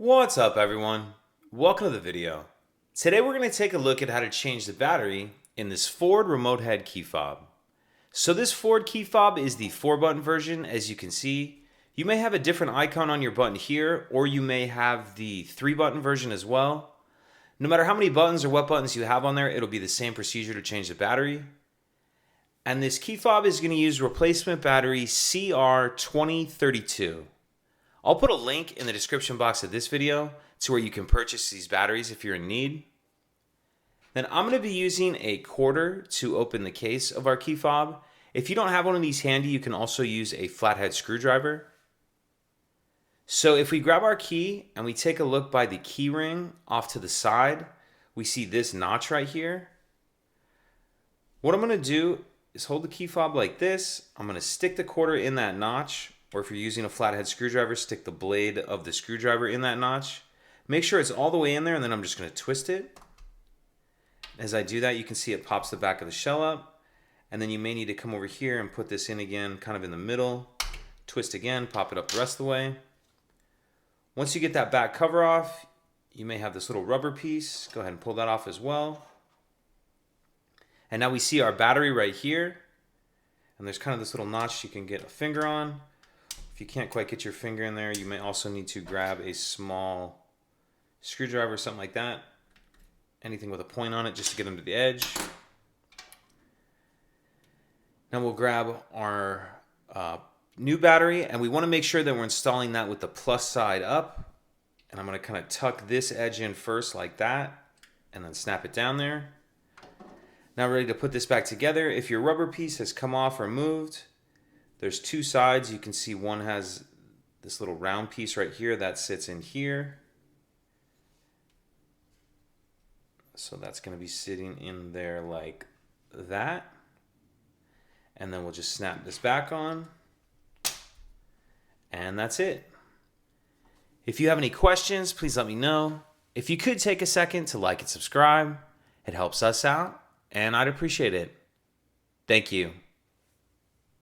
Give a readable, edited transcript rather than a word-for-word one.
What's up everyone? Welcome to the video. Today we're going to take a look at how to change the battery in this Ford remote head key fob. So this Ford key fob is the 4-button version, as you can see. You may have a different icon on your button here, or you may have the 3-button version as well. No matter how many buttons or what buttons you have on there, it'll be the same procedure to change the battery. And this key fob is going to use replacement battery CR2032. I'll put a link in the description box of this video to where you can purchase these batteries if you're in need. Then I'm going to be using a quarter to open the case of our key fob. If you don't have one of these handy, you can also use a flathead screwdriver. So if we grab our key and we take a look by the key ring off to the side, we see this notch right here. What I'm going to do is hold the key fob like this. I'm going to stick the quarter in that notch, or if you're using a flathead screwdriver, stick the blade of the screwdriver in that notch. Make sure it's all the way in there, and then I'm just going to twist it. As I do that, you can see it pops the back of the shell up, and then you may need to come over here and put this in again, kind of in the middle. Twist again, pop it up the rest of the way. Once you get that back cover off, you may have this little rubber piece. Go ahead and pull that off as well. And now we see our battery right here, and there's kind of this little notch you can get a finger on. If you can't quite get your finger in there, you may also need to grab a small screwdriver or something like that. Anything with a point on it just to get them to the edge. Now we'll grab our new battery, and we want to make sure that we're installing that with the plus side up. And I'm going to kind of tuck this edge in first like that, and then snap it down there. Now ready to put this back together. If your rubber piece has come off or moved, there's two sides. You can see one has this little round piece right here that sits in here. So that's going to be sitting in there like that. And then we'll just snap this back on. And that's it. If you have any questions, please let me know. If you could take a second to like and subscribe, it helps us out, and I'd appreciate it. Thank you.